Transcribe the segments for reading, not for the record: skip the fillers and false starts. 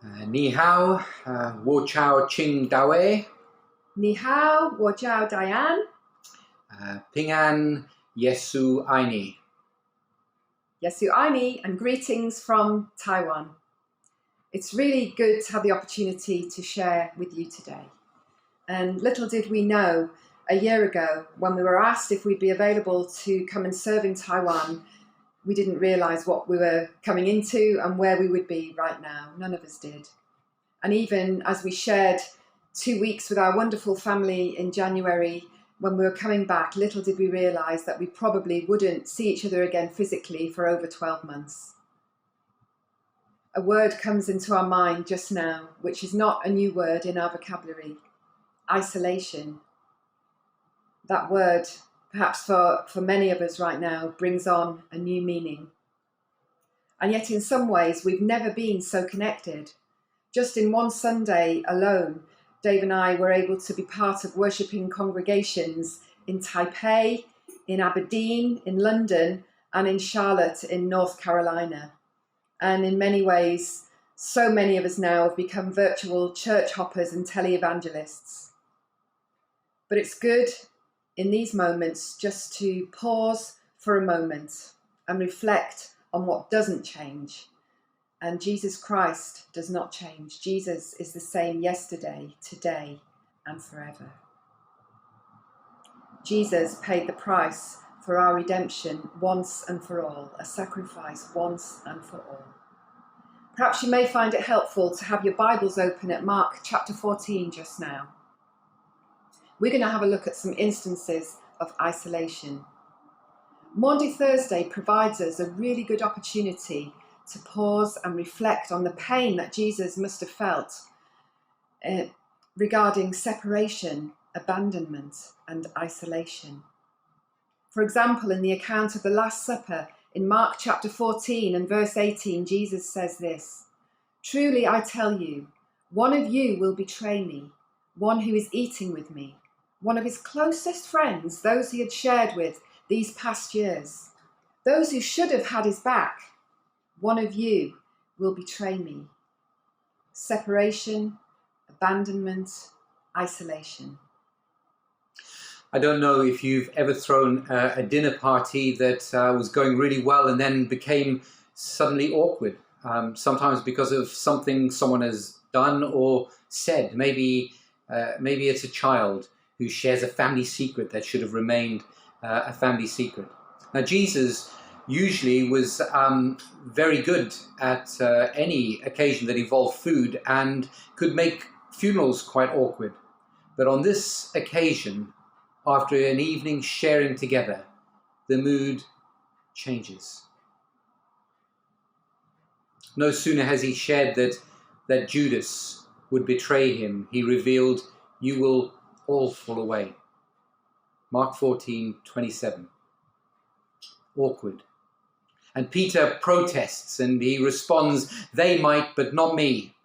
Ni hao, wo chao ching dawe, Ni hao, wo jiao Diane. Pingan Yesu Aini. Yesu Aini, and greetings from Taiwan. It's really good to have the opportunity to share with you today. And little did we know a year ago when we were asked if we'd be available to come and serve in Taiwan, we didn't realise what we were coming into and where we would be right now. None of us did. And even as we shared 2 weeks with our wonderful family in January, when we were coming back, little did we realise that we probably wouldn't see each other again physically for over 12 months. A word comes into our mind just now, which is not a new word in our vocabulary: isolation. That word, perhaps for many of us right now, brings on a new meaning. And yet in some ways, we've never been so connected. Just in one Sunday alone, Dave and I were able to be part of worshipping congregations in Taipei, in Aberdeen, in London, and in Charlotte in North Carolina. And in many ways, so many of us now have become virtual church hoppers and televangelists. But it's good in these moments just to pause for a moment and reflect on what doesn't change. And Jesus Christ does not change. Jesus is the same yesterday, today, and forever. Jesus paid the price for our redemption once and for all, a sacrifice once and for all. Perhaps you may find it helpful to have your Bibles open at Mark chapter 14 just now. We're going to have a look at some instances of isolation. Maundy Thursday provides us a really good opportunity to pause and reflect on the pain that Jesus must have felt regarding separation, abandonment, and isolation. For example, in the account of the Last Supper in Mark chapter 14 and verse 18, Jesus says this: "Truly I tell you, one of you will betray me, one who is eating with me, one of his closest friends, those he had shared with these past years, those who should have had his back. One of you will betray me." Separation, abandonment, isolation. I don't know if you've ever thrown a dinner party that was going really well and then became suddenly awkward, sometimes because of something someone has done or said. Maybe it's a child who shares a family secret that should have remained a family secret. Now, Jesus usually was very good at any occasion that involved food and could make funerals quite awkward. But on this occasion, after an evening sharing together, the mood changes. No sooner has he shared that Judas would betray him, he revealed, "You will all fall away." Mark 14:27. Awkward. And Peter protests and he responds, "They might, but not me."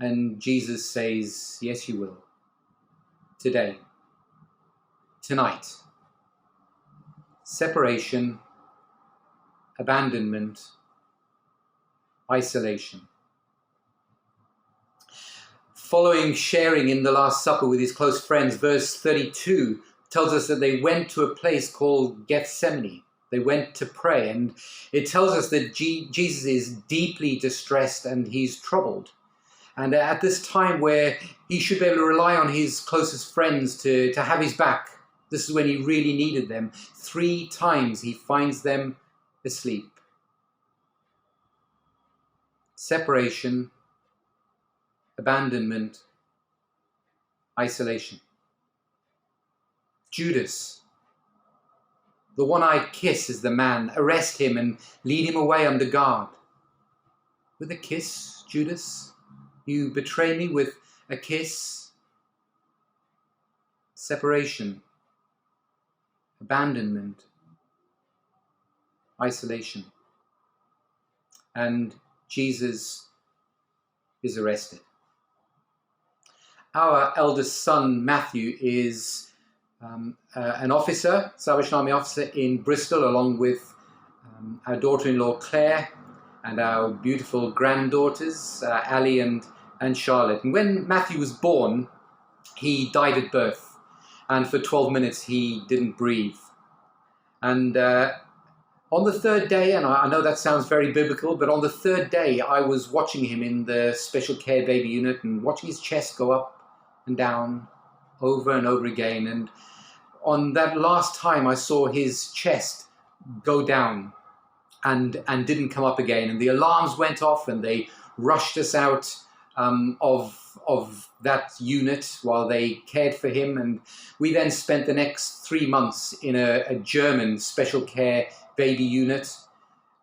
And Jesus says, "Yes, you will. Today. Tonight." Separation, abandonment, isolation. Following sharing in the Last Supper with his close friends, verse 32 tells us that they went to a place called Gethsemane. They went to pray, and it tells us that Jesus is deeply distressed and he's troubled. And at this time where he should be able to rely on his closest friends to have his back, this is when he really needed them. 3 times he finds them asleep. Separation, abandonment, isolation. Judas, the one-eyed kiss, is the man. Arrest him and lead him away under guard. With a kiss, Judas? You betray me with a kiss? Separation, abandonment, isolation. And Jesus is arrested. Our eldest son, Matthew, is an officer, Salvation Army officer in Bristol, along with our daughter-in-law, Claire. and our beautiful granddaughters, Ali and Charlotte. And when Matthew was born, he died at birth, and for 12 minutes he didn't breathe. And on the third day, and I know that sounds very biblical, but on the third day I was watching him in the special care baby unit and watching his chest go up and down over and over again. And on that last time I saw his chest go down and didn't come up again, and the alarms went off and they rushed us out of that unit while they cared for him. And we then spent the next 3 months in a German special care baby unit,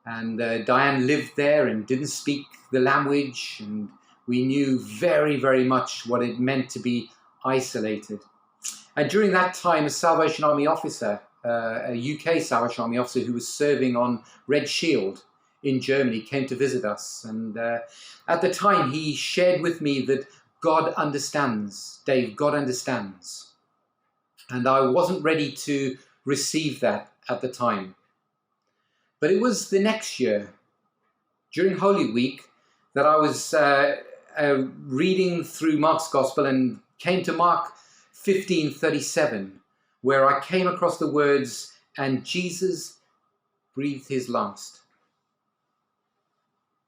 and Diane lived there and didn't speak the language, and we knew very, very much what it meant to be isolated. And during that time, a Salvation Army officer, a UK Salvation Army officer who was serving on Red Shield in Germany, came to visit us. And at the time, he shared with me that God understands. Dave, God understands. And I wasn't ready to receive that at the time. But it was the next year, during Holy Week, that I was reading through Mark's Gospel and came to Mark 15:37, where I came across the words, "And Jesus breathed his last."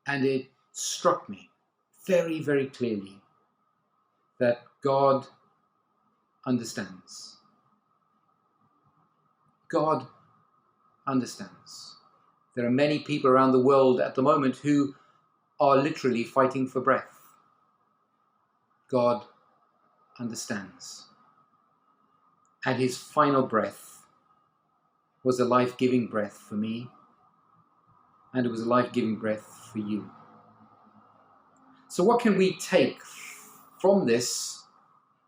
And it struck me very, very clearly that God understands. God understands. There are many people around the world at the moment who are literally fighting for breath. God understands. And his final breath was a life-giving breath for me, and it was a life-giving breath for you. So what can we take from this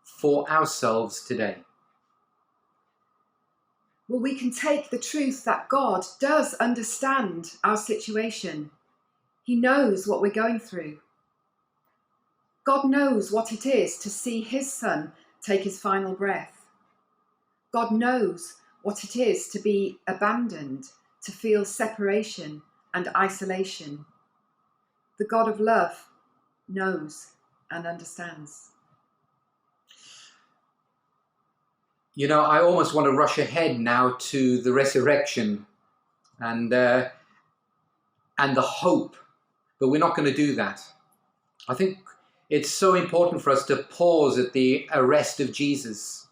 for ourselves today? Well, we can take the truth that God does understand our situation. He knows what we're going through. God knows what it is to see his son take his final breath. God knows what it is to be abandoned, to feel separation and isolation. The God of love knows and understands. You know, I almost want to rush ahead now to the resurrection and the hope, but we're not going to do that. I think it's so important for us to pause at the arrest of Jesus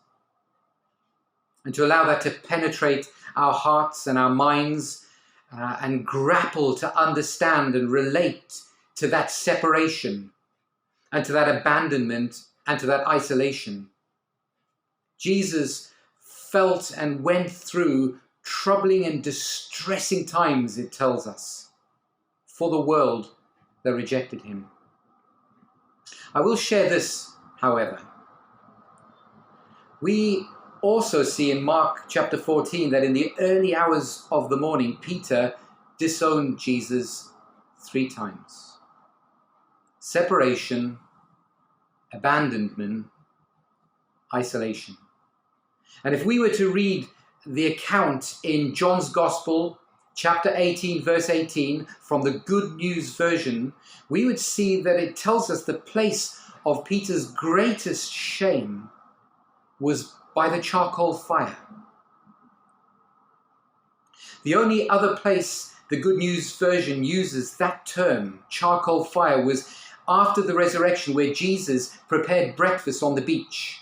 and to allow that to penetrate our hearts and our minds and grapple to understand and relate to that separation and to that abandonment and to that isolation. Jesus felt and went through troubling and distressing times, it tells us, for the world that rejected him. I will share this, however. We also see in Mark chapter 14 that in the early hours of the morning, Peter disowned Jesus 3 times. Separation, abandonment, isolation. And if we were to read the account in John's Gospel, chapter 18, verse 18, from the Good News version, we would see that it tells us the place of Peter's greatest shame was by the charcoal fire. The only other place the Good News version uses that term, charcoal fire, was after the resurrection, where Jesus prepared breakfast on the beach.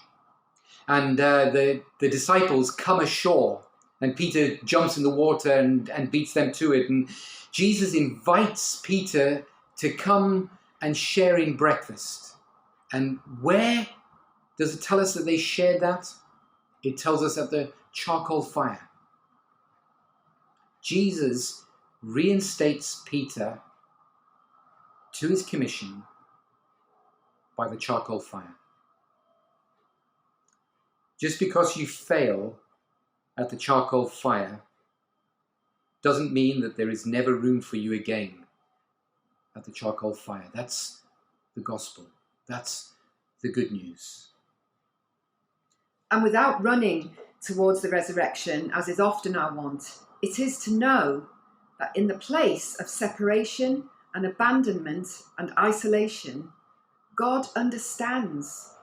And the disciples come ashore, and Peter jumps in the water and beats them to it. And Jesus invites Peter to come and share in breakfast. And where does it tell us that they shared that? It tells us at the charcoal fire. Jesus reinstates Peter to his commission by the charcoal fire. Just because you fail at the charcoal fire doesn't mean that there is never room for you again at the charcoal fire. That's the gospel. That's the good news. And without running towards the resurrection, as is often our want, it is to know that in the place of separation and abandonment and isolation, God understands,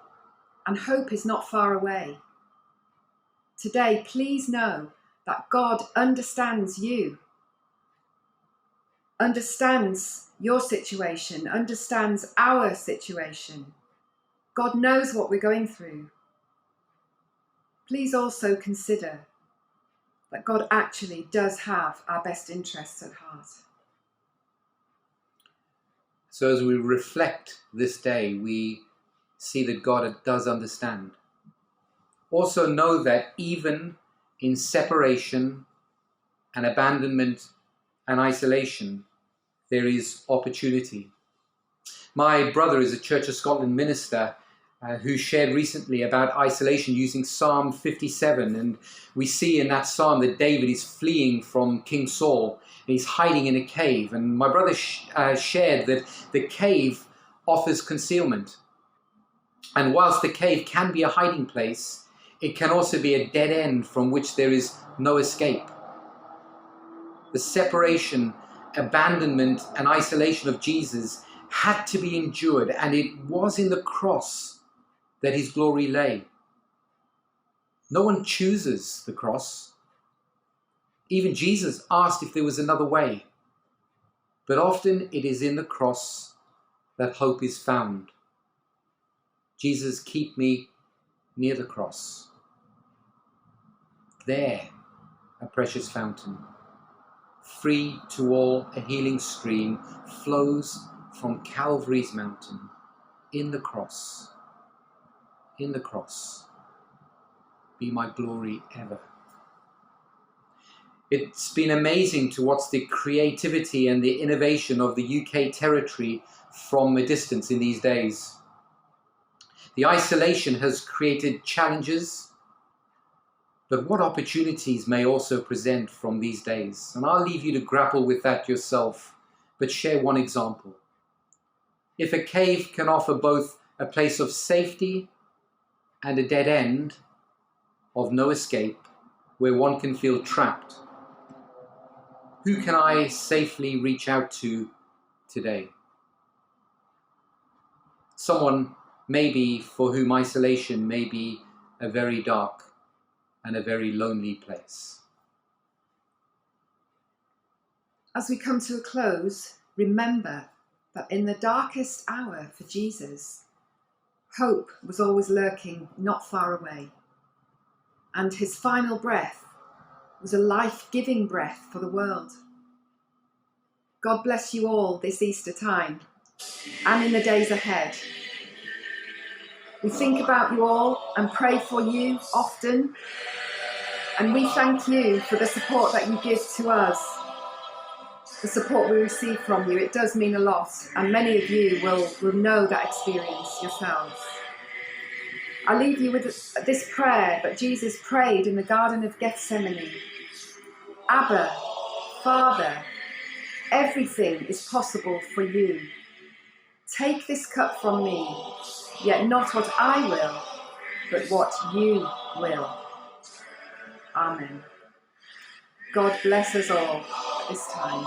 and hope is not far away. Today, please know that God understands you, understands your situation, understands our situation. God knows what we're going through. Please also consider that God actually does have our best interests at heart. So as we reflect this day, we see that God does understand. Also know that even in separation and abandonment and isolation, there is opportunity. My brother is a Church of Scotland minister who shared recently about isolation using Psalm 57. And we see in that psalm that David is fleeing from King Saul. And he's hiding in a cave. And my brother shared that the cave offers concealment. And whilst the cave can be a hiding place, it can also be a dead end from which there is no escape. The separation, abandonment, and isolation of Jesus had to be endured, and it was in the cross that his glory lay. No one chooses the cross. Even Jesus asked if there was another way. But often it is in the cross that hope is found. Jesus, keep me near the cross. There, a precious fountain, free to all, a healing stream, flows from Calvary's mountain. In the cross, be my glory ever. It's been amazing to watch the creativity and the innovation of the UK territory from a distance in these days. The isolation has created challenges, but what opportunities may also present from these days? And I'll leave you to grapple with that yourself, but share one example. If a cave can offer both a place of safety and a dead end of no escape, where one can feel trapped, who can I safely reach out to today? Someone maybe for whom isolation may be a very dark and a very lonely place. As we come to a close, remember that in the darkest hour for Jesus, hope was always lurking not far away. And his final breath was a life-giving breath for the world. God bless you all this Easter time and in the days ahead. We think about you all and pray for you often. And we thank you for the support that you give to us, the support we receive from you. It does mean a lot, and many of you will know that experience yourselves. I leave you with this prayer that Jesus prayed in the Garden of Gethsemane. Abba, Father, everything is possible for you. Take this cup from me, yet not what I will, but what you will. Amen. God bless us all at this time.